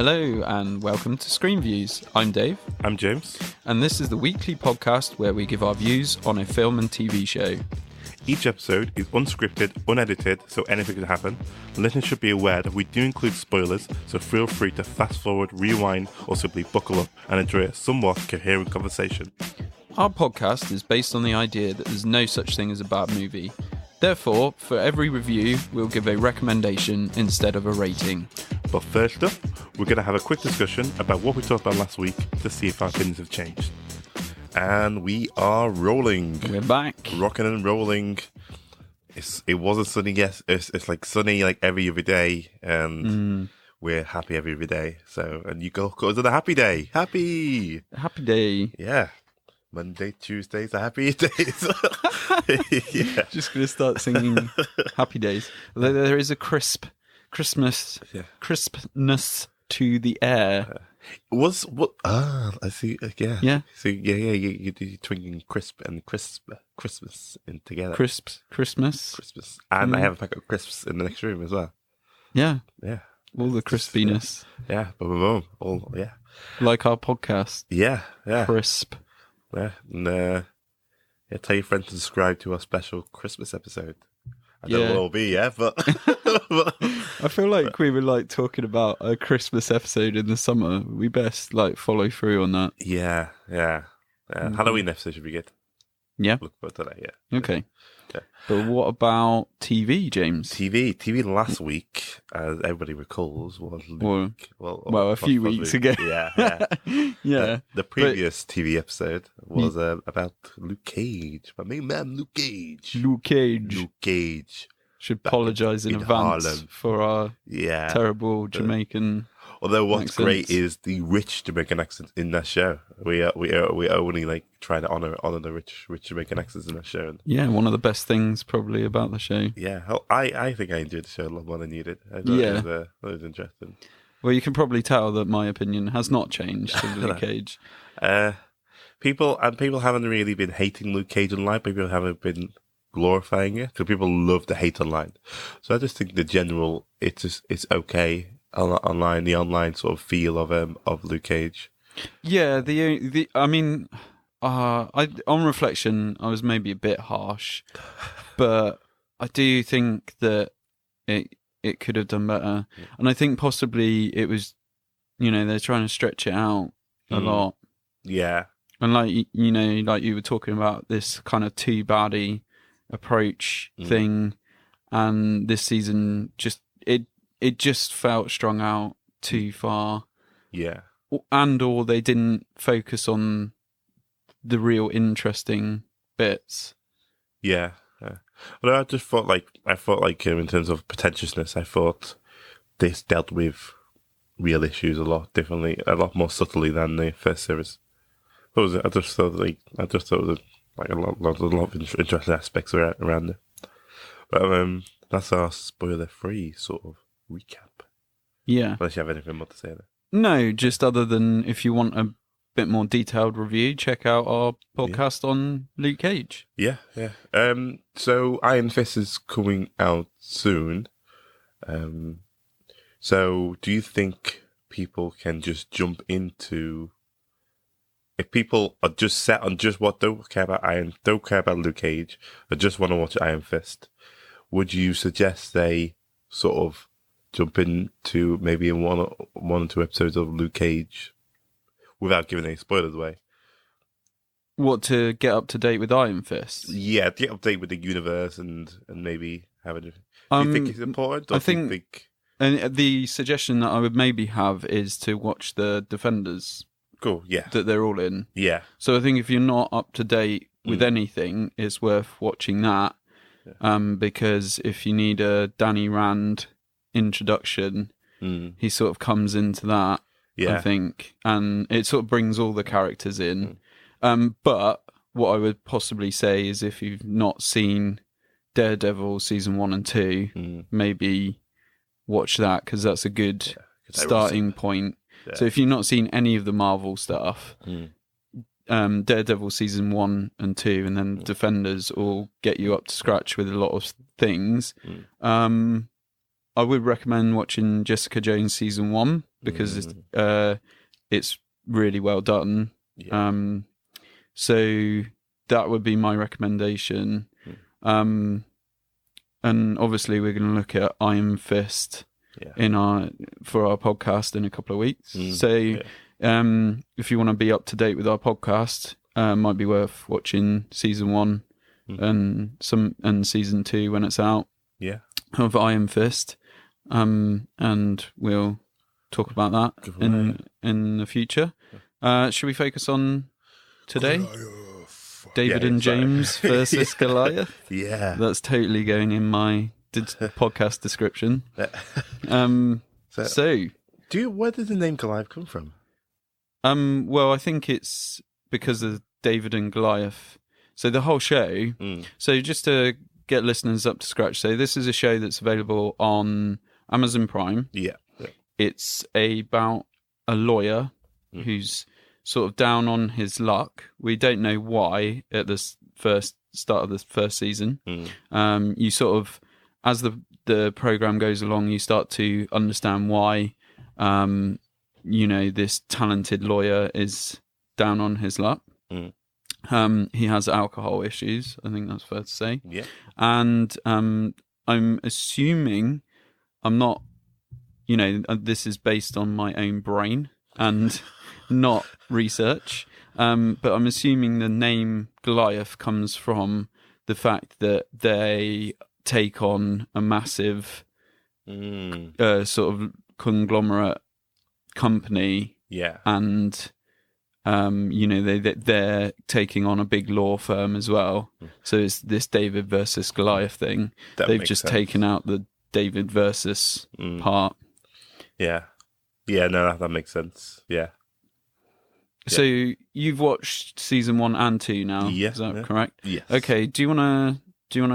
Hello and welcome to Screen Views. I'm Dave. I'm James. And this is the weekly podcast where we give our views on a film and TV show. Each episode is unscripted, unedited, so anything can happen. Listeners should be aware that we do include spoilers, so feel free to fast forward, rewind, or simply buckle up and enjoy a somewhat coherent conversation. Our podcast is based on the idea that there's no such thing as a bad movie. Therefore, for every review, we'll give a recommendation instead of a rating. But first up, we're going to have a quick discussion about what we talked about last week to see if our opinions have changed. And we are rolling. We're back. Rocking and rolling. It wasn't sunny, yes. It's like sunny like every other day. And we're happy every other day. So, and you go to the happy day. Happy. Happy day. Yeah. Monday, Tuesdays are happy days. Yeah. Just going to start singing Happy Days. There is a crispness to the air. I see. Yeah. Yeah. So you're twinking crisp and Christmas in together. Christmas. And I have a pack of crisps in the next room as well. Yeah. Yeah. All the crispiness. Yeah. Boom. All, yeah. Like our podcast. Yeah. Crisp. Yeah. And tell your friends to subscribe to our special Christmas episode. I don't know what it'll be, but I feel like we were like talking about a Christmas episode in the summer. We best like follow through on that. Yeah. Halloween episode should be good. Yeah. Look forward to that. Yeah. Okay. Yeah. But what about TV, James? TV last week, as everybody recalls, was Luke. Well, a few weeks ago. Yeah. Yeah. The previous TV episode was about Luke Cage. My main man, Luke Cage. Luke Cage. Should apologise in advance Harlem. for our terrible Jamaican. Although what's accents. great is the rich Jamaican accent in that show. We only like try to honor the rich Jamaican accents in that show. Yeah, one of the best things probably about the show. Yeah, I think I enjoyed the show a lot more than you did. I thought it was interesting. Well, you can probably tell that my opinion has not changed of Luke Cage. People haven't really been hating Luke Cage online. People haven't been glorifying it. So people love to hate online. So I just think the general it's okay. Online, the online sort of feel of Luke Cage. Yeah, on reflection, I was maybe a bit harsh, but I do think that it could have done better, and I think possibly it was, they're trying to stretch it out a lot. Yeah, and like you were talking about this kind of two baddie approach thing, and this season it just felt strung out too far. Yeah. Or they didn't focus on the real interesting bits. Yeah. Well, I just thought like in terms of pretentiousness, I thought this dealt with real issues a lot differently, a lot more subtly than the first series. I just thought it was like a lot of interesting aspects around it. But that's our spoiler-free sort of recap. Yeah. Unless you have anything more to say there. No, just other than if you want a bit more detailed review, check out our podcast on Luke Cage. Yeah. So Iron Fist is coming out soon. So do you think people can just jump into... If people are just set on just what don't care about Luke Cage, or just want to watch Iron Fist, would you suggest they sort of jump into maybe in one or two episodes of Luke Cage without giving any spoilers away? What, to get up to date with Iron Fist? Yeah, to get up to date with the universe and maybe have a... Do you think it's important? Or I think... And the suggestion that I would maybe have is to watch the Defenders. Cool, yeah. That they're all in. Yeah. So I think if you're not up to date with anything, it's worth watching that. Yeah. Because if you need a Danny Rand introduction, he sort of comes into that, I think, and it sort of brings all the characters in. But what I would possibly say is if you've not seen Daredevil season 1 and 2, maybe watch that, because that's a good starting point. Yeah. So if you've not seen any of the Marvel stuff, Daredevil season 1 and 2, and then Defenders will get you up to scratch with a lot of things. I would recommend watching Jessica Jones season 1 because it's really well done. Yeah. So that would be my recommendation. And obviously we're going to look at Iron Fist for our podcast in a couple of weeks. So if you want to be up to date with our podcast, might be worth watching season 1 and season 2 when it's out. Yeah. Of Iron Fist. And we'll talk about that in the future. Should we focus on today? Goliath. David and James versus Goliath? Yeah. That's totally going in my podcast description. So where did the name Goliath come from? Well, I think it's because of David and Goliath. So the whole show. So just to get listeners up to scratch, so this is a show that's available on Amazon Prime. Yeah. It's about a lawyer who's sort of down on his luck. We don't know why at the start of the first season. You sort of, as the program goes along, you start to understand why, this talented lawyer is down on his luck. He has alcohol issues. I think that's fair to say. Yeah. And I'm assuming, I'm not, this is based on my own brain and not research. But I'm assuming the name Goliath comes from the fact that they take on a massive sort of conglomerate company. Yeah. And they're taking on a big law firm as well. So it's this David versus Goliath thing. They've just taken out the David versus part. Yeah. Yeah, no, that makes sense. Yeah. So you've watched season 1 and 2 now. Yeah. Is that correct? Yes. Okay. Do you wanna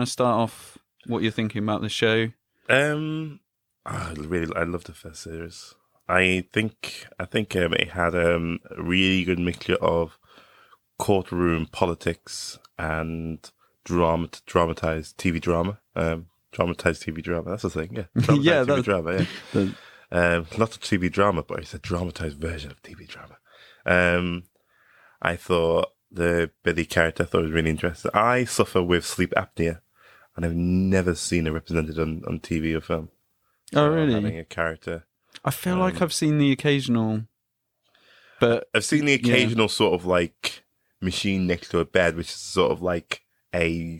start off what you're thinking about the show? I love the first series. I think it had a really good mixture of courtroom politics and dramatized TV drama. Dramatized TV drama. That's the thing. Yeah. Dramatized TV drama. Yeah. Not a TV drama, but it's a dramatized version of TV drama. I thought the Billy character was really interesting. I suffer with sleep apnea, and I've never seen it represented on TV or film. Oh, really? Having a character. I feel like I've seen the occasional, but I've seen the occasional sort of like machine next to a bed, which is sort of like a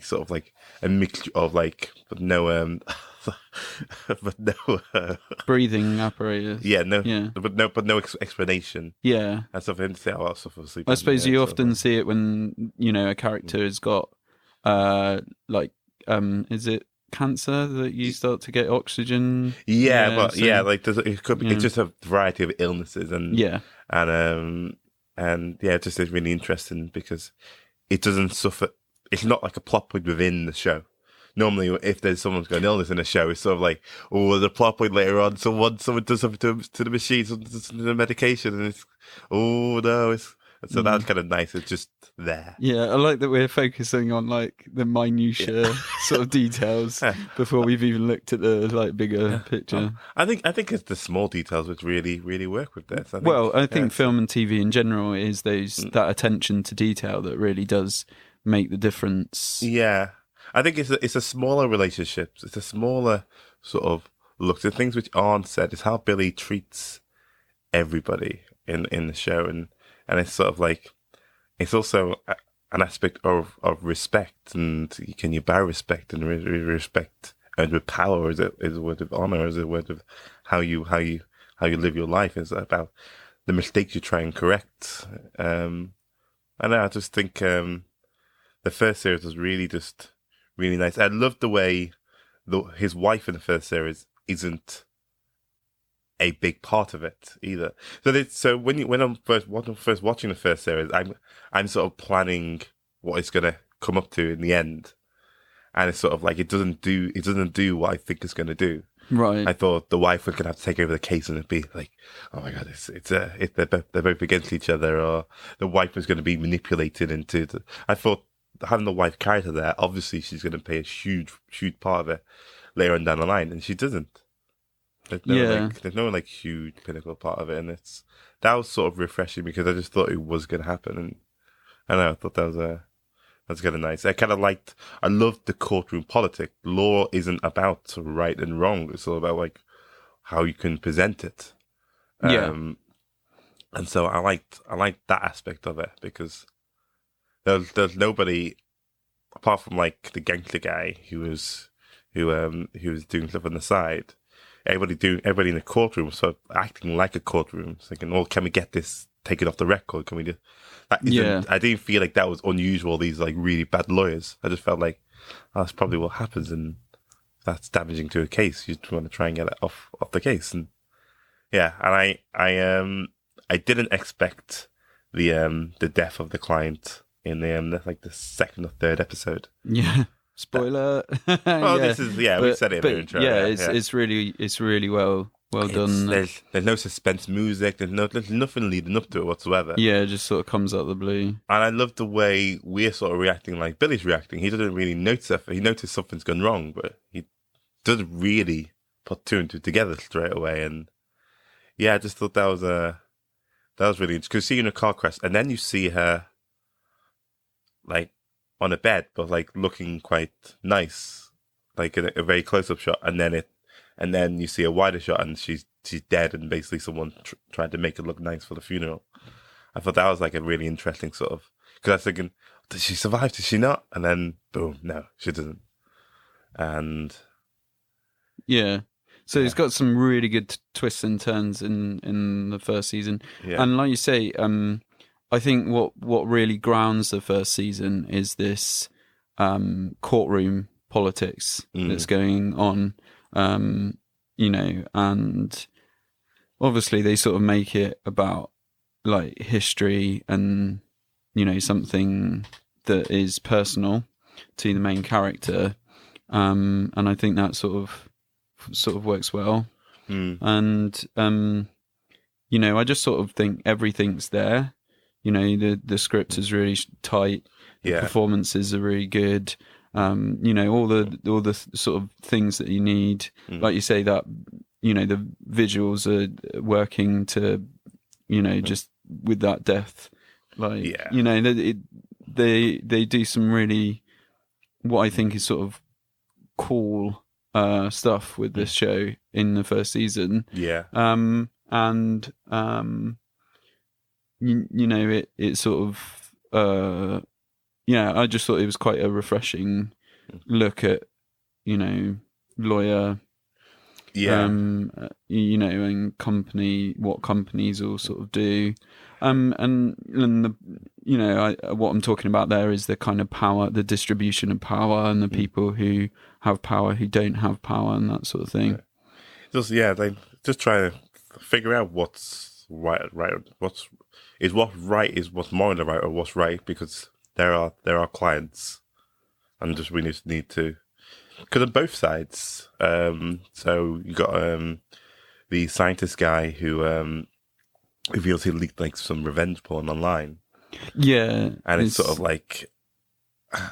mixture of like, but no, breathing apparatus. But no explanation. Yeah, and stuff. And say, "Oh, suffer sleep." I suppose you often see it when a character has got, is it cancer that you start to get oxygen? It's just a variety of illnesses and it's just really interesting because it doesn't suffer. It's not like a plot point within the show. Normally, if there's someone's got an illness in a show, it's sort of like, there's a plot point later on. Someone does something to the machine, something to the medication, and it's so that's kind of nice. It's just there. Yeah, I like that we're focusing on like the minutiae sort of details before we've even looked at the bigger picture. I think it's the small details which really, really work with this. I think film and TV in general is that attention to detail that really does make the difference. Yeah. I think it's a smaller relationship. It's a smaller sort of look. The things which aren't said is how Billy treats everybody in the show, and it's sort of like it's also an aspect of respect. And can you buy respect? And respect and with power, or is it a word of honor? Or is it a word of how you live your life? It's about the mistakes you try and correct. And I just think the first series was really just really nice. I love the way his wife in the first series isn't a big part of it either. So when I'm first watching the first series, I'm sort of planning what it's gonna come up to in the end, and it's sort of like it doesn't do what I think it's gonna do. Right. I thought the wife was gonna have to take over the case, and it'd be like, oh my god, they're both against each other, or the wife was gonna be manipulated into. I thought having the wife character there, obviously she's gonna play a huge part of it later on down the line, and she doesn't. There's no like huge pinnacle part of it, and that was sort of refreshing because I just thought it was going to happen, and I don't know, I thought that's kind of nice. I loved the courtroom politics. Law isn't about right and wrong. It's all about like how you can present it. And so I liked that aspect of it because there's nobody apart from like the gangster guy who was doing stuff on the side. Everybody in the courtroom was sort of acting like a courtroom, thinking, "Oh, can we get this taken off the record? Can we just?" I didn't feel like that was unusual. These like really bad lawyers. I just felt like that's probably what happens, and that's damaging to a case. You just want to try and get it off the case, and yeah. And I didn't expect the death of the client in the second or third episode. Yeah. Spoiler. This is we said it in the intro. It's really well done. There's no suspense music. There's nothing leading up to it whatsoever. Yeah, it just sort of comes out of the blue. And I love the way we're sort of reacting like Billy's reacting. He doesn't really notice it. He noticed something's gone wrong, but he doesn't really put two and two together straight away. And yeah, I just thought that was really interesting. Because seeing a car crash, and then you see her like on a bed, but like looking quite nice, like in a very close-up shot, and then you see a wider shot, and she's dead, and basically someone tried to make it look nice for the funeral. I thought that was like a really interesting sort of, because I was thinking, did she survive? Did she not? And then boom, no, she doesn't. And yeah, so it's got some really good twists and turns in the first season, and like you say, I think what really grounds the first season is this courtroom politics that's going on, and obviously they sort of make it about like history and, something that is personal to the main character. And I think that sort of works well. And, I just sort of think everything's there. The script is really tight. The performances are really good. All the sort of things that you need. Like you say, that the visuals are working to, just with that death. Like they do some really, what I think is sort of cool stuff with this show in the first season. It sort of, I just thought it was quite a refreshing look at, lawyer, and what companies all sort of do. And what I'm talking about there is the kind of power, the distribution of power, and the people who have power, who don't have power, and that sort of thing. They just try to figure out what's right, what's morally right, or what's right, because there are clients, and just we just need to, because on both sides. So you got the scientist guy who reveals he leaked like some revenge porn online. Yeah, and it's sort of like,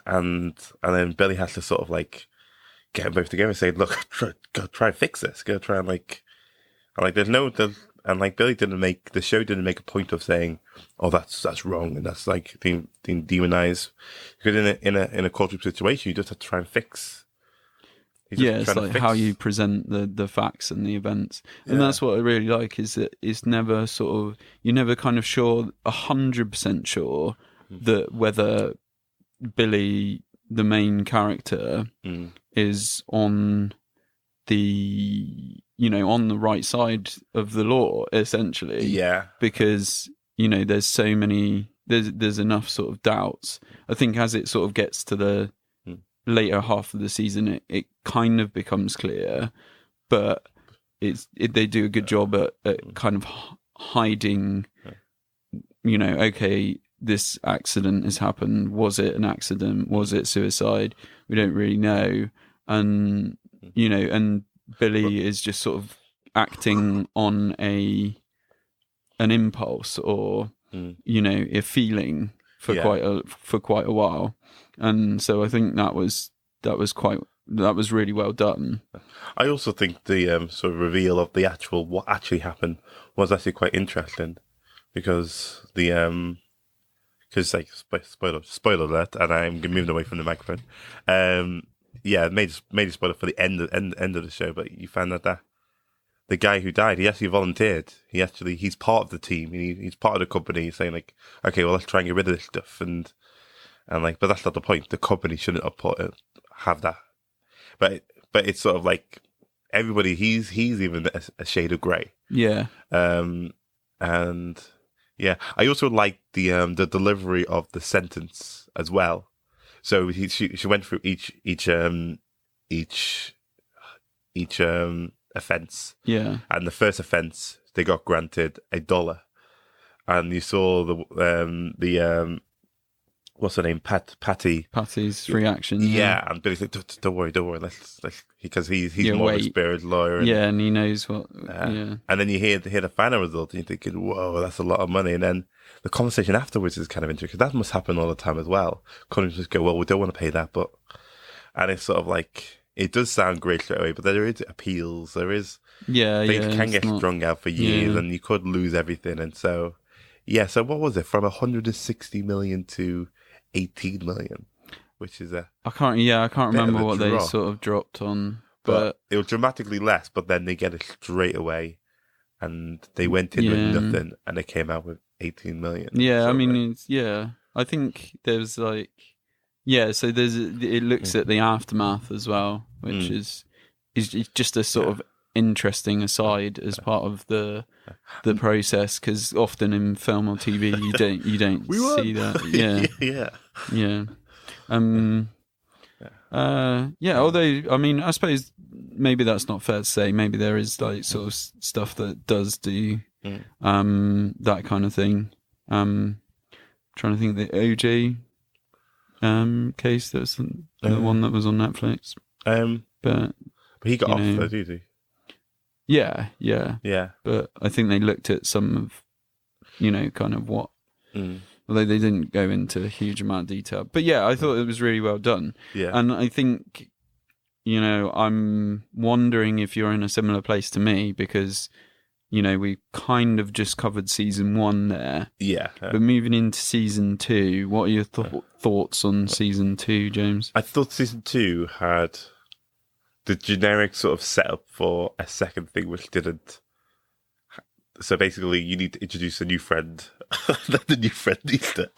and then Billy has to sort of like get them both together and say, "Look, go try and fix this. Go try and like there's no." And like Billy the show didn't make a point of saying, "Oh, that's wrong," and that's like being demonized. Because in a courtroom situation, you just have to try and fix. It's like how you present the facts and the events, and that's what I really like. Is that it's never sort of, you're never kind of sure 100% sure that whether Billy, the main character, is on the on the right side of the law, essentially. Because there's so many, there's enough sort of doubts. I think as it sort of gets to the later half of the season, it kind of becomes clear, but they do a good job at kind of hiding. Okay, this accident has happened. Was it an accident? Was it suicide? We don't really know, and and Billy is just sort of acting on an impulse or a feeling for quite a while, and so I think that was quite that was really well done. I also think the sort of reveal of the actual what actually happened was actually quite interesting, because like spoiler alert, and I'm moving away from the microphone. Made a spoiler for the end of the show, but you found out that the guy who died, he actually volunteered. He's part of the team. He's part of the company. He's saying like, okay, well, let's try and get rid of this stuff, and like, but that's not the point. The company shouldn't have that. But it's sort of like everybody. He's even a shade of grey. Yeah. And yeah, I also like the delivery of the sentence as well. So she went through each offence. Yeah. And the first offence, they got granted $1, and you saw the what's her name, Patty's reaction. Yeah, and Billy's like, don't worry, let's because he's more of a experienced lawyer. And he knows what. Yeah. And then you hear the final result, and you're thinking, whoa, that's a lot of money. And then the conversation afterwards is kind of interesting, because that must happen all the time as well. Companies just go, well, we don't want to pay that, and it's sort of like, it does sound great straight away, but there is appeals, there is things can get strung out for years, and you could lose everything. And so so what was it, from 160 million to 18 million, which is I can't remember what they sort of dropped on, but it was dramatically less. But then they get it straight away, and they went in with nothing, and they came out with 18 million. Yeah, I mean, I think there's like, so it looks at the aftermath as well, which is just a sort of interesting aside as part of the process, because often in film or TV you don't see that. Although, I mean, I suppose maybe that's not fair to say. Maybe there is like sort of stuff that does do that kind of thing. Trying to think, the OJ case, that's the one that was on Netflix. But he got off though, did he? Yeah. But I think they looked at some of, kind of what. Although they didn't go into a huge amount of detail. But I thought it was really well done. Yeah. And I think, I'm wondering if you're in a similar place to me, because, we kind of just covered season 1 there. Yeah. But moving into season 2, what are your thoughts on season 2, James? I thought season 2 had the generic sort of setup for a second thing, which didn't. So basically, you need to introduce a new friend. The new friend needs to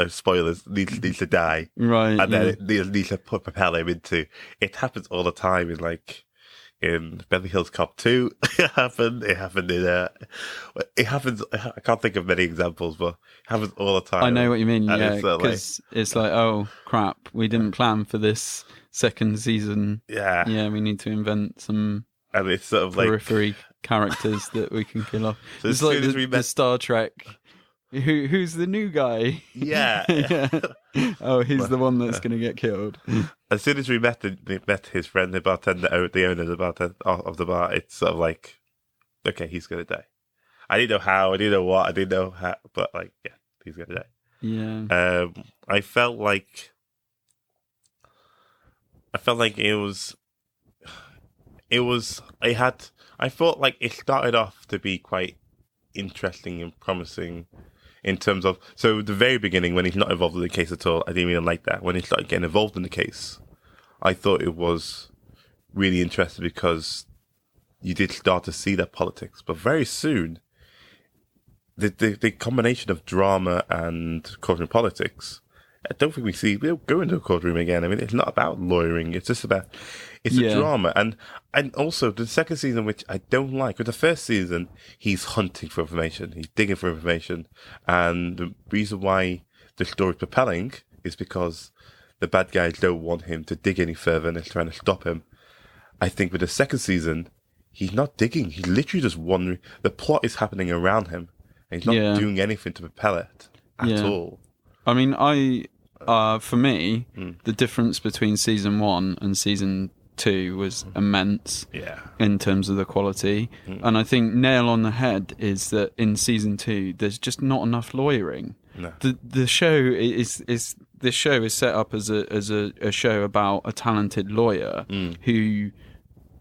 spoilers, needs to die. Right. And then it needs to propel him into. It happens all the time in Beverly Hills Cop 2. It happened in it happens. I can't think of many examples, but it happens all the time. I know what you mean. Because it's like, oh crap, we didn't plan for this second season. Yeah, we need to invent some. And it's sort of periphery characters that we can kill off. So it's like the Star Trek. Who's the new guy? Yeah. Oh, he's the one that's going to get killed. As soon as we met his friend, the bartender, the owner of the bar, it's sort of like, okay, he's going to die. I didn't know how, I didn't know what, I didn't know how, but like, yeah, he's going to die. Yeah. I felt like I thought like it started off to be quite interesting and promising in terms of, so the very beginning, when he's not involved in the case at all, I didn't even like that. When he started getting involved in the case, I thought it was really interesting, because you did start to see that politics. But very soon, the combination of drama and courtroom politics, I don't think we'll go into a courtroom again. I mean, it's not about lawyering. It's just about, it's a drama. And also the second season, which I don't like, with the first season, he's hunting for information. He's digging for information. And the reason why the story's propelling is because the bad guys don't want him to dig any further, and they're trying to stop him. I think with the second season, he's not digging. He's literally just wandering. The plot is happening around him, and he's not doing anything to propel it at all. I mean, for me, the difference between season 1 and season 2 was immense in terms of the quality. And I think nail on the head is that in season 2, there's just not enough lawyering. No. The show is this show is set up as a show about a talented lawyer who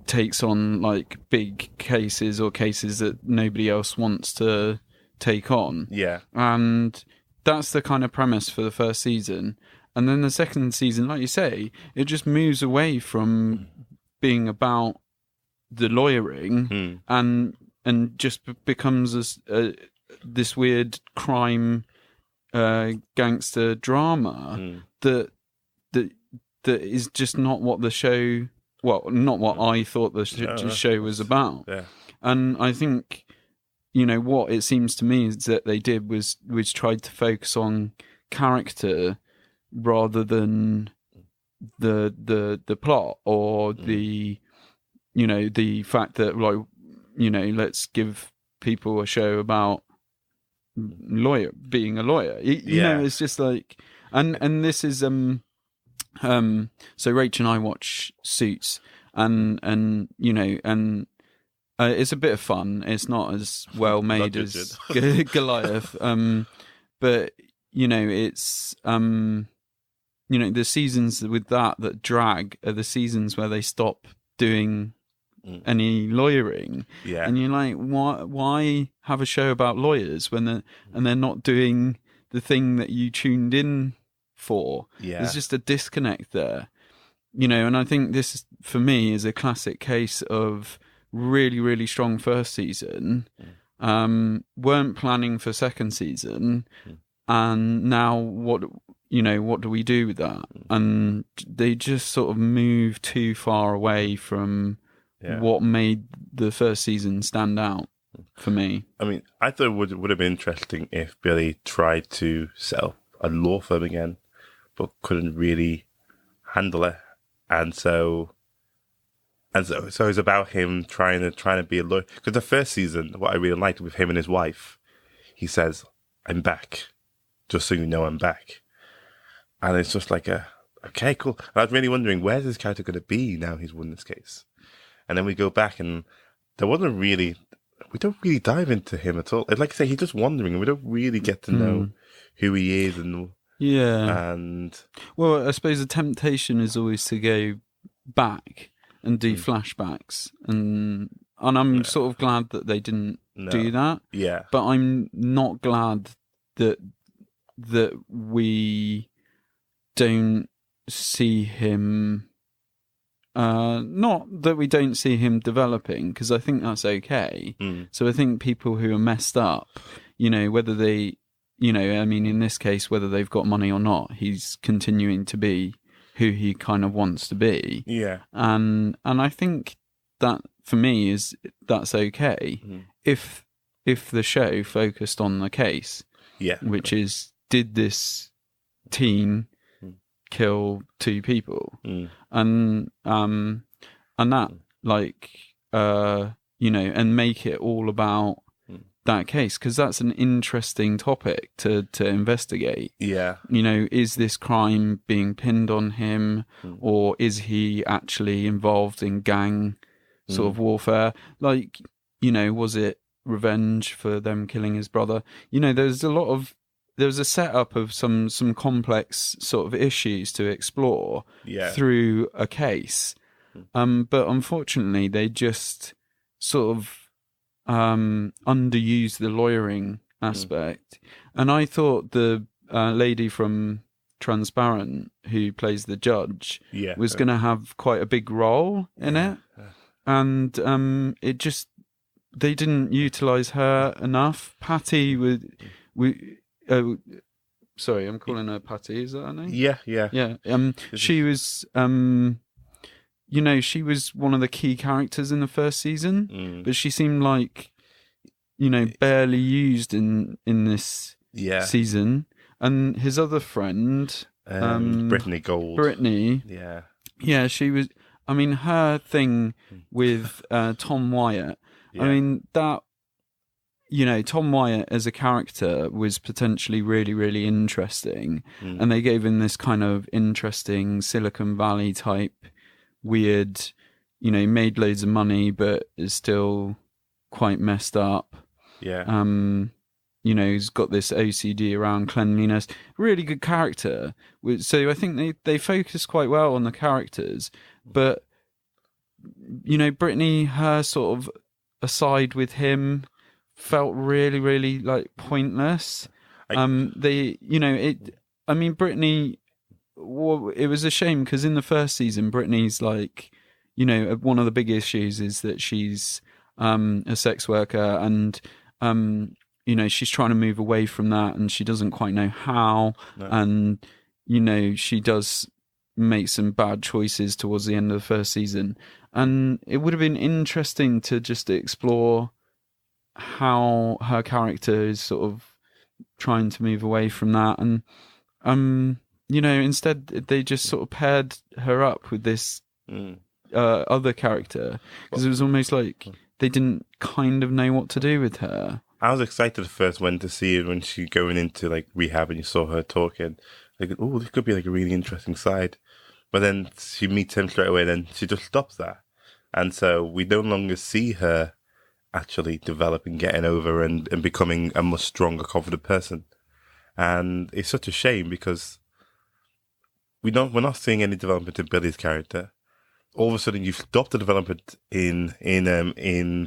takes on like big cases or cases that nobody else wants to take on. Yeah. And that's the kind of premise for the first season. And then the second season, like you say, it just moves away from being about the lawyering and just becomes this weird crime gangster drama that is just not what the show, not what I thought the show was about. Yeah. And I think, what it seems to me is that they did was tried to focus on character rather than the plot or the fact that let's give people a show about being a lawyer. It's just like, and this is so Rach and I watch Suits and it's a bit of fun. It's not as well made as Goliath, but it's the seasons with that drag are the seasons where they stop doing any lawyering, and you're like, why have a show about lawyers when they're not doing the thing that you tuned in for? There's just a disconnect there, and I think this for me is a classic case of really, really strong first season, weren't planning for second season, and now what do we do with that? And they just sort of move too far away from what made the first season stand out for me. I mean, I thought it would have been interesting if Billy tried to set up a law firm again, but couldn't really handle it. And so it's about him trying to be a lawyer. Because the first season, what I really liked with him and his wife, he says, "I'm back. Just so you know, I'm back." And it's just like okay, cool. And I was really wondering, where's this character going to be now he's won this case? And then we go back and we don't really dive into him at all. Like I say, he's just wandering and we don't really get to know who he is. And well, I suppose the temptation is always to go back and do flashbacks. And I'm sort of glad that they didn't do that. Yeah. But I'm not glad that we don't see him, not that we don't see him developing, because I think that's okay. So I think people who are messed up, whether they, I mean, in this case, whether they've got money or not, he's continuing to be who he kind of wants to be. Yeah. And I think that for me that's okay if the show focused on the case. Yeah. Which is, did this teen kill two people? And that, like, and make it all about that case, because that's an interesting topic to investigate. Yeah. Is this crime being pinned on him, or is he actually involved in gang sort of warfare? Like, was it revenge for them killing his brother? There's a setup of some complex sort of issues to explore through a case. But unfortunately, they just sort of underused the lawyering aspect. And I thought the lady from Transparent, who plays the judge, was going to have quite a big role in it. And they didn't utilise her enough. Patty sorry, I'm calling her Patty. Is that her name? Yeah. She was, she was one of the key characters in the first season, but she seemed like, barely used in this season. And his other friend, Brittany Gold. Yeah, she was. I mean, her thing with Tom Wyatt. I mean that. Tom Wyatt as a character was potentially really, really interesting. And they gave him this kind of interesting Silicon Valley type, weird, made loads of money, but is still quite messed up. Yeah. who's got this OCD around cleanliness. Really good character. So I think they focus quite well on the characters. But, Brittany, her sort of aside with him felt really, really like pointless. Brittany, it was a shame because in the first season, Brittany's like, one of the big issues is that she's a sex worker and, she's trying to move away from that and she doesn't quite know how. No. And, she does make some bad choices towards the end of the first season. And it would have been interesting to just explore how her character is sort of trying to move away from that. And, instead they just sort of paired her up with this other character because it was almost like they didn't kind of know what to do with her. I was excited at first to see it when she going into like rehab and you saw her talking. Like, oh, this could be like a really interesting side. But then she meets him straight away, then she just stops that. And so we no longer see her actually developing, getting over and becoming a much stronger, confident person. And it's such a shame because we're not seeing any development in Billy's character. All of a sudden, you've stopped the development in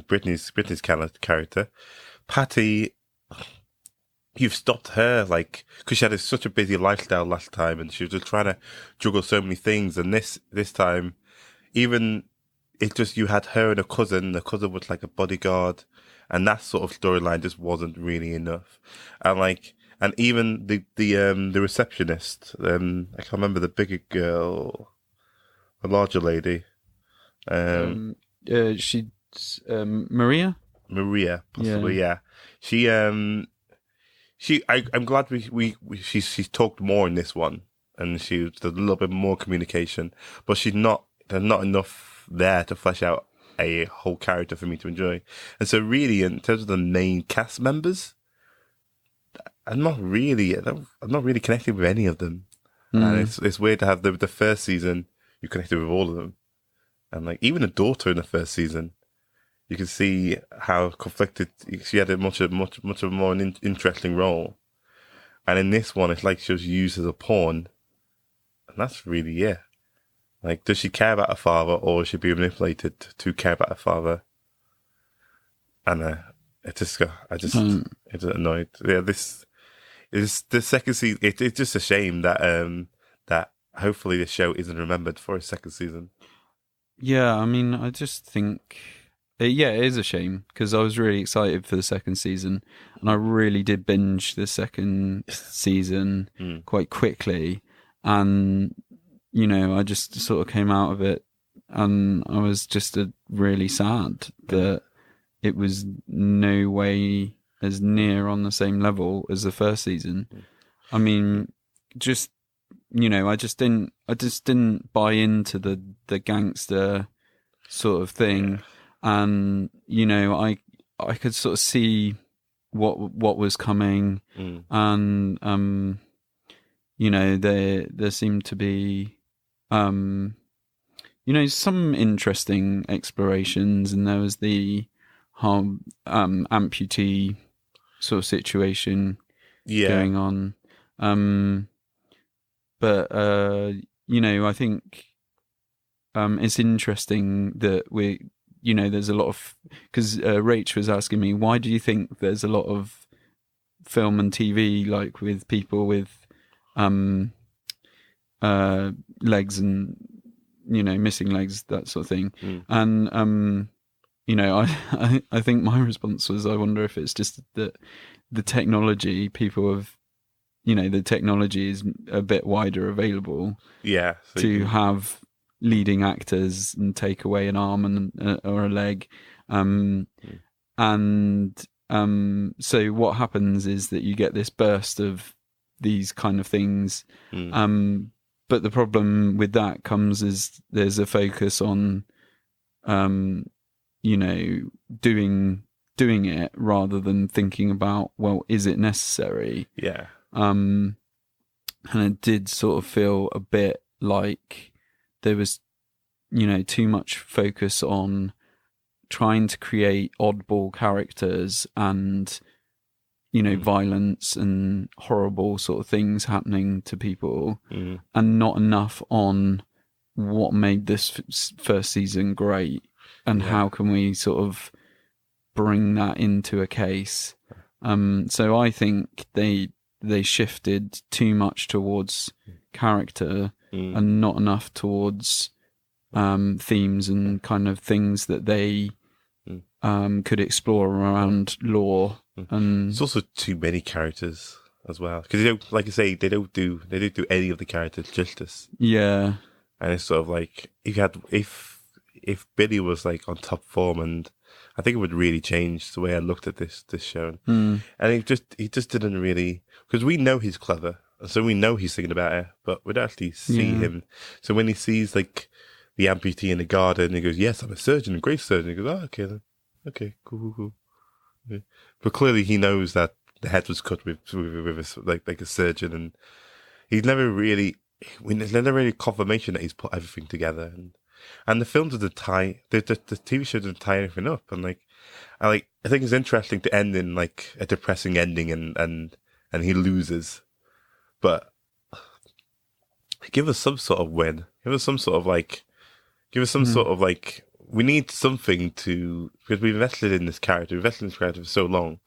Brittany's character. Patty, you've stopped her, like, because she had such a busy lifestyle last time, and she was just trying to juggle so many things. And this time, even it just you had her and a cousin. The cousin was like a bodyguard, and that sort of storyline just wasn't really enough. And even the receptionist, I can't remember the bigger girl, a larger lady. She's Maria. Maria, possibly, yeah. I'm glad she's talked more in this one, and there's a little bit more communication, but there's not enough there to flesh out a whole character for me to enjoy. And so really, in terms of the main cast members, I'm not really connected with any of them. And it's weird to have the first season you connected with all of them, and like even the daughter in the first season, you can see how conflicted she had a much more interesting role. And in this one, it's like she was used as a pawn, and that's really it. Like, does she care about her father, or is she being manipulated to care about her father? And it's annoyed. Yeah, this is the second season. It's just a shame that that hopefully this show isn't remembered for a second season. Yeah, I mean, I just think, it is a shame because I was really excited for the second season, and I really did binge the second season quite quickly, and I just sort of came out of it, and I was just really sad that it was no way as near on the same level as the first season. I mean, just I just didn't buy into the gangster sort of thing, and I could sort of see what was coming, and there seemed to be some interesting explorations, and there was the whole amputee sort of situation going on. But I think it's interesting that there's a lot of, because Rach was asking me, why do you think there's a lot of film and TV like with people with legs and missing legs, that sort of thing. And I think my response was, I wonder if it's just that the technology people have, the technology is a bit wider available to have leading actors and take away an arm or a leg, and so what happens is that you get this burst of these kind of things, but the problem with that comes is there's a focus on doing it rather than thinking about, well, is it necessary? And it did sort of feel a bit like there was too much focus on trying to create oddball characters and violence and horrible sort of things happening to people, and not enough on what made this first season great, and how can we sort of bring that into a case. So I think they shifted too much towards character and not enough towards themes and kind of things that they could explore around lore. And it's also too many characters as well, because they don't, like I say, they don't do any of the characters justice. Yeah, and it's sort of like if Billy was like on top form, and I think it would really change the way I looked at this show. And he just didn't really, because we know he's clever, so we know he's thinking about it, but we don't actually see him. So when he sees like the amputee in the garden, he goes, "Yes, I'm a surgeon, a great surgeon." He goes, "Oh, okay then, okay, cool." Okay. But clearly he knows that the head was cut with a surgeon, and he's never really, there's never really confirmation that he's put everything together, and the film doesn't tie, the TV show doesn't tie anything up, and I think it's interesting to end in like a depressing ending, and he loses, but give us some sort of win, give us some sort of like, we need something to, because we've invested in this character, for so long.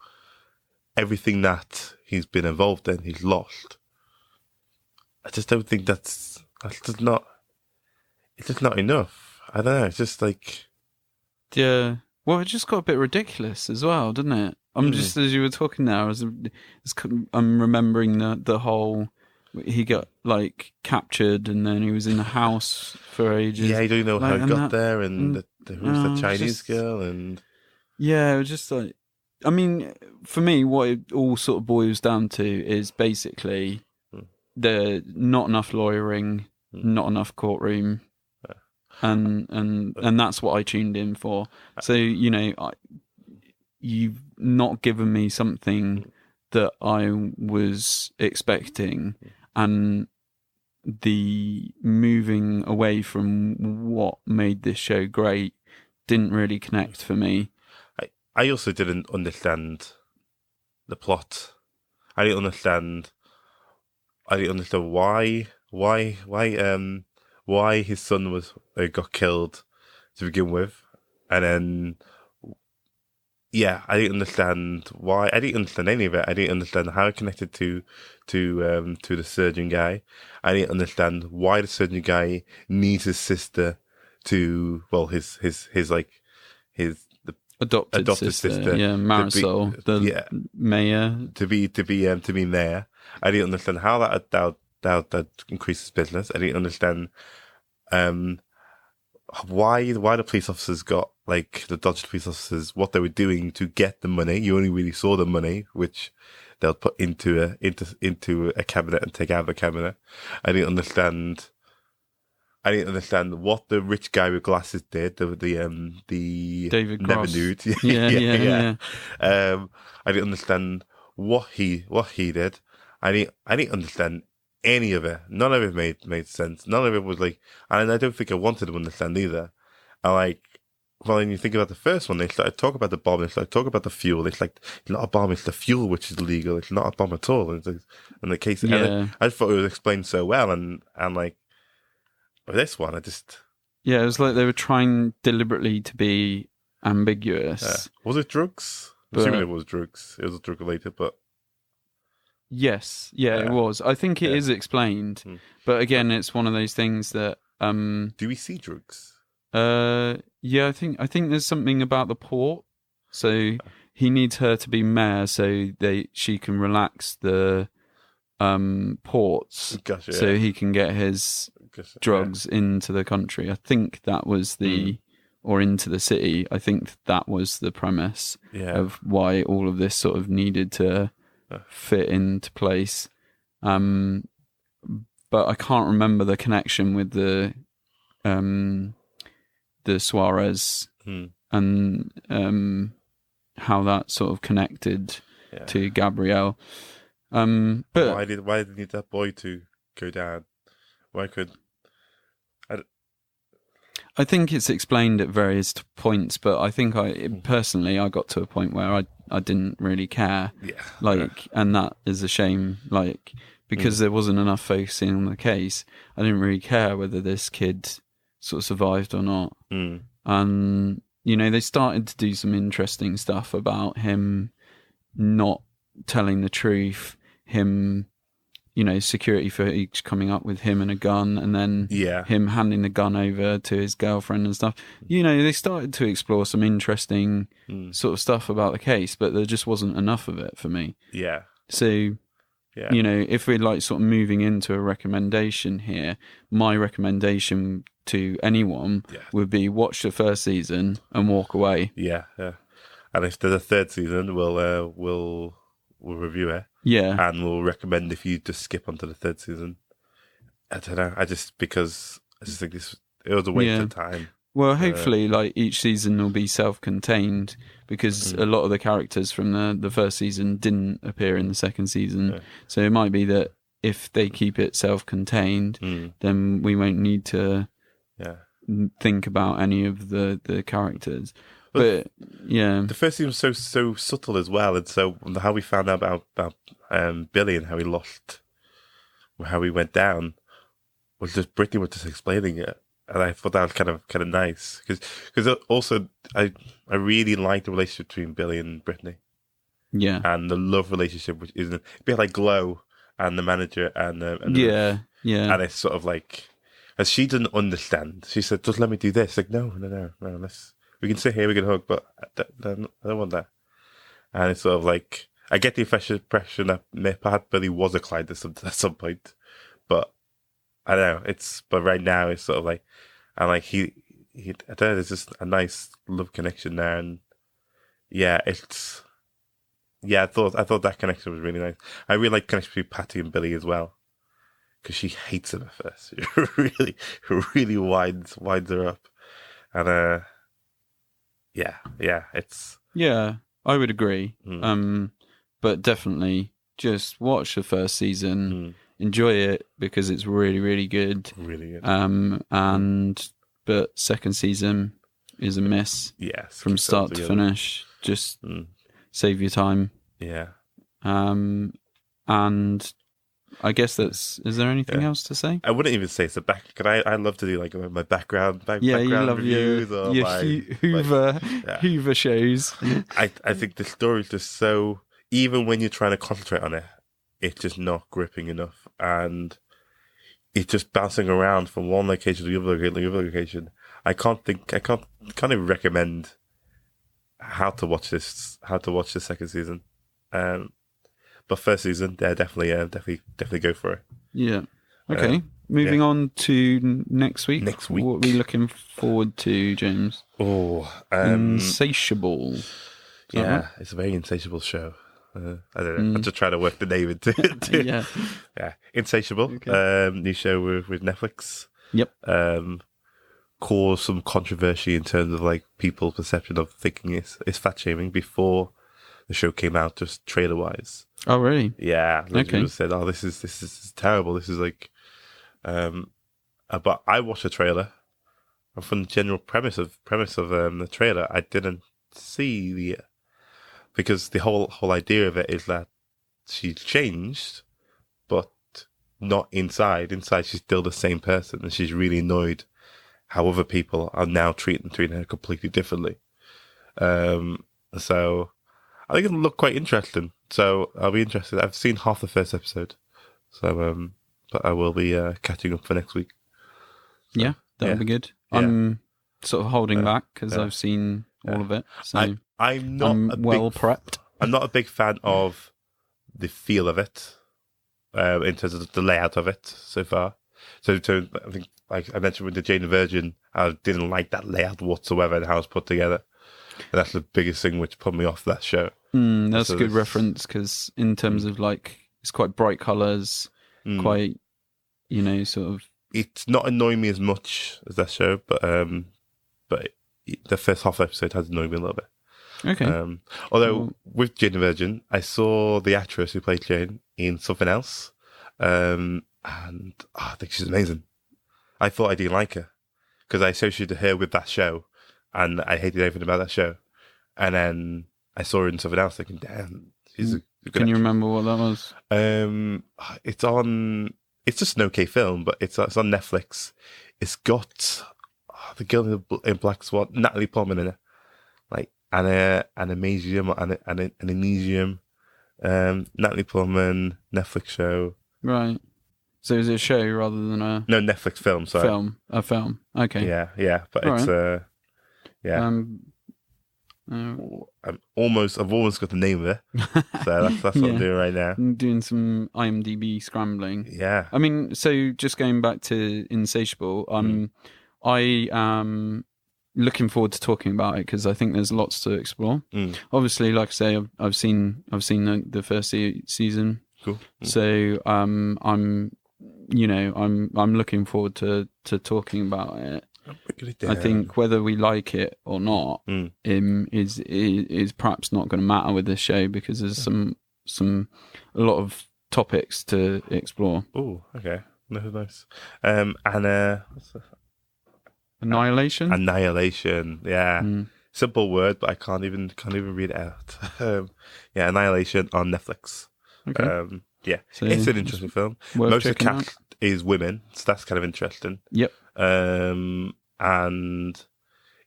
Everything that he's been involved in, he's lost. I just don't think it's just not enough. I don't know. It's just like, yeah. Well, it just got a bit ridiculous as well, didn't it? I'm just, as you were talking now, I'm remembering the whole. He got like captured, and then he was in the house for ages. Yeah, you don't know how he got there, and who's the Chinese girl, and yeah, it was just like, I mean, for me, what it all sort of boils down to is basically the not enough lawyering, not enough courtroom, and that's what I tuned in for. So you've not given me something that I was expecting, and the moving away from what made this show great didn't really connect for me. I also didn't understand the plot. I didn't understand why his son got killed to begin with, and then I didn't understand why. I didn't understand any of it. I didn't understand how it connected to the surgeon guy. I didn't understand why the surgeon guy needs his sister to, well, his adopted sister, yeah, Marisol, mayor, to be mayor. I didn't understand how that increases business. I didn't understand why the police officers got, like, the dodged police officers, what they were doing to get the money. You only really saw the money, which they'll put into a cabinet and take out of the cabinet. I didn't understand what the rich guy with glasses did. The David Cross. Never nude. Yeah. I didn't understand what he did. I didn't understand any of it. None of it made sense. None of it was like, and I don't think I wanted to understand either. When you think about the first one, they started talking about the bomb, they started talking about the fuel. It's like, it's not a bomb, it's the fuel which is illegal. It's not a bomb at all. And the case, and I thought it was explained so well, and like, with this one, it was like they were trying deliberately to be ambiguous. Was it drugs? Assuming it was drugs. It was drug related, but yes, it was. I think it is explained, but again, it's one of those things that. Do we see drugs? I think there's something about the port. So he needs her to be mayor, so she can relax the ports, so he can get his drugs into the country. I think that was or into the city. I think that was the premise of why all of this sort of needed to fit into place. But I can't remember the connection with the Suarez and how that sort of connected to Gabrielle. But why did they need that boy to go down? Why could I think it's explained at various points, but I think personally I got to a point where I didn't really care. Yeah. And that is a shame. Because there wasn't enough focusing on the case, I didn't really care whether this kid sort of survived or not. And they started to do some interesting stuff about him not telling the truth, him, security footage coming up with him and a gun, and then him handing the gun over to his girlfriend and stuff. They started to explore some interesting sort of stuff about the case, but there just wasn't enough of it for me. Yeah. So, if we're sort of moving into a recommendation here, my recommendation to anyone would be watch the first season and walk away. Yeah. And if there's a third season, we'll review it. Yeah. And we'll recommend if you just skip onto the third season. I don't know. Because I just think it was a waste of time. Well, hopefully, each season will be self-contained, because a lot of the characters from the first season didn't appear in the second season. So it might be that if they keep it self-contained, then we won't need to think about any of the characters. But the first season was so subtle as well, and so how we found out about Billy and how he lost, how he went down, was just Brittany was just explaining it, and I thought that was kind of nice, because also I really liked the relationship between Billy and Brittany, and the love relationship, which isn't a bit like Glow and the manager and and it's sort of as she didn't understand, she said, "Just let me do this." No, we can sit here, we can hug, but I don't want that. And it's sort of I get the impression that perhaps Billy was a client at some point, but I don't know. But right now it's sort of and he I don't know. There's just a nice love connection there, and I thought that connection was really nice. I really like connection between Patty and Billy as well, because she hates him at first. It really winds her up, and it's... Yeah, I would agree. But definitely just watch the first season, enjoy it, because it's really, really good. Really good. But second season is a miss. Yes. From start to finish. Just save your time. Yeah. And I guess is there anything else to say? I wouldn't even say it's I love to do my background you love reviews your Hoover shows. I think the story is just so, even when you're trying to concentrate on it, it's just not gripping enough, and it's just bouncing around from one location to the other location. I can't even recommend how to watch the second season. But first season, definitely go for it. Yeah. Okay. Moving on to next week. What are we looking forward to, James? Insatiable. Right? It's a very insatiable show. I don't know. I'm just trying to work the name into it. Yeah. Insatiable. Okay. New show with Netflix. Yep. Caused some controversy in terms of people's perception of thinking it's fat shaming before the show came out, just trailer wise. Oh really? Yeah. People said, "Oh, this is terrible. This is but I watched the trailer, and from the general premise of the trailer, I didn't see because the whole idea of it is that she's changed, but not inside. Inside, she's still the same person, and she's really annoyed how other people are now treating her completely differently. So I think it'll look quite interesting. So I'll be interested. I've seen half the first episode, so but I will be catching up for next week. So, that'll be good. Yeah. I'm sort of holding back because I've seen all of it. So I'm prepped. I'm not a big fan of the feel of it, in terms of the layout of it so far. So I think, like I mentioned with the Jane the Virgin, I didn't like that layout whatsoever and how it's put together. And that's the biggest thing which put me off that show. That's a good reference, because in terms of it's quite bright colours, quite, sort of. It's not annoying me as much as that show, but the first half episode has annoyed me a little bit. Okay. Although with Jane the Virgin, I saw the actress who played Jane in something else, and I think she's amazing. I thought I didn't like her because I associated her with that show, and I hated everything about that show. And then I saw her in something else, thinking, "Damn, she's a good Can you actress." remember what that was? It's on. It's just an okay film, but it's on Netflix. It's got the girl in Black Swan, Natalie Portman in it, like Animasium or Anisium. Natalie Portman Netflix show. Right. So is it a show rather than a Netflix film? Sorry, a film. Okay. Yeah, but All it's right. yeah. I've almost got the name of it, so that's what I'm doing right now. I'm doing some IMDb scrambling. Yeah, I mean, so just going back to Insatiable, I am looking forward to talking about it because I think there's lots to explore. Obviously, like I say, I've seen the first season. Cool. So I'm looking forward to talking about it. I think whether we like it or not is perhaps not going to matter with this show because there's a lot of topics to explore. Oh, okay, nice. Annihilation. Yeah, simple word, but I can't even read it out. Annihilation on Netflix. Okay. So it's an interesting film. Most of the cast is women, so that's kind of interesting. Yep. And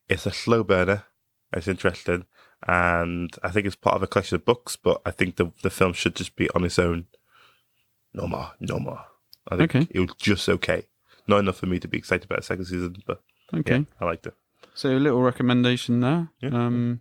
it's a slow burner. It's interesting, and I think it's part of a collection of books. But I think the film should just be on its own. No more. I think it was just okay. Not enough for me to be excited about the second season, but I liked it. So a little recommendation there. Yeah.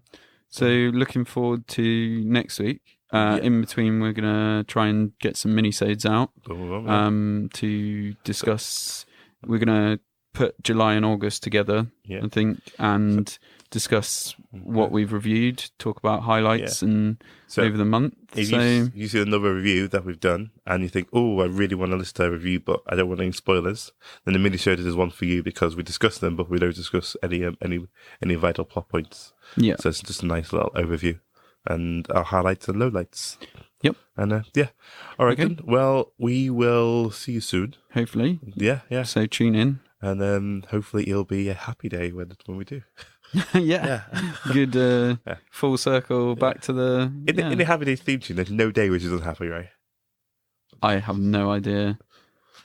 So looking forward to next week. In between, we're gonna try and get some mini-sodes out to discuss. We're gonna put July and August together, I think, and discuss what we've reviewed, talk about highlights and over the month. If you see another review that we've done and you think, oh, I really want to listen to a review, but I don't want any spoilers, then the mini-sode is one for you because we discuss them, but we don't discuss any vital plot points. Yeah. So it's just a nice little overview and our highlights and lowlights. Yep. And all right then. Well, we will see you soon. Hopefully. Yeah. So tune in. And then hopefully it'll be a happy day when we do. Good full circle back to the... In the Happy Days theme tune, there's no day which is unhappy, right? I have no idea.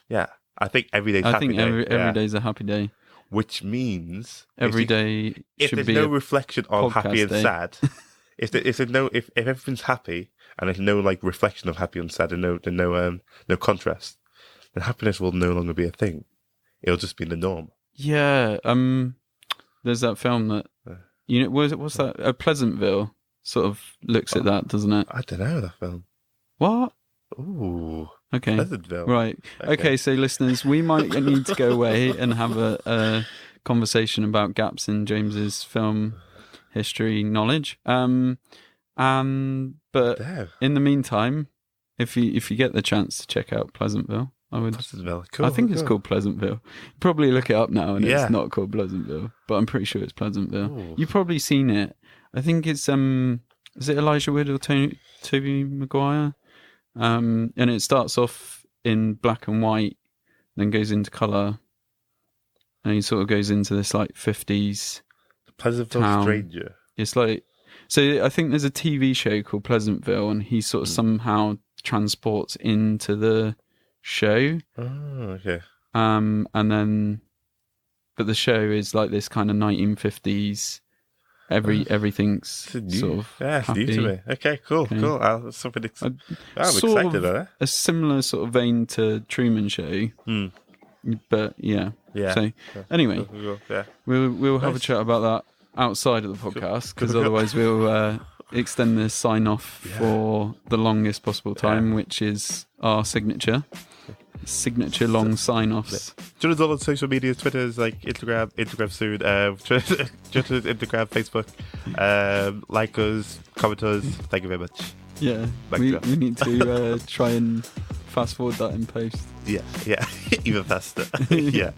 Yeah. I think every day's happy day. Every day's a happy day. Which means... Every day if should there's be no reflection on happy and day. sad... If everything's happy and there's no like reflection of happy and sad and no contrast, then happiness will no longer be a thing. It'll just be the norm. Yeah. There's that film that what's that? Pleasantville sort of looks at that, doesn't it? I don't know that film. What? Ooh. Okay. Pleasantville. Right. Okay. So listeners, we might need to go away and have a conversation about gaps in James's film history knowledge. But in the meantime, if you get the chance to check out Pleasantville, I would. Pleasantville. Cool, I think it's called Pleasantville. Probably look it up now, and it's not called Pleasantville, but I'm pretty sure it's Pleasantville. Ooh. You've probably seen it. I think it's is it Elijah Wood or Tobey Maguire? And it starts off in black and white, then goes into colour, and he sort of goes into this like 50s. Pleasantville town. Stranger. It's like, so I think there's a TV show called Pleasantville, and he sort of somehow transports into the show. Oh, okay. And then, but the show is like this kind of 1950s. Everything's sort of it's new to me. Okay, cool. I'm excited about it. A similar sort of vein to Truman Show. But yeah. So anyway, we'll have a chat about that outside of the podcast because otherwise we'll extend this sign off for the longest possible time, which is our signature long sign offs. Join us all on social media. Twitter is like Instagram soon. Twitter, Instagram, Facebook. Like us, comment us. Thank you very much. Yeah, we need to try and fast forward that in post. Yeah, even faster. Yeah.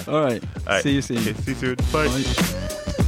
All right. See you soon. Okay, see you soon. Bye.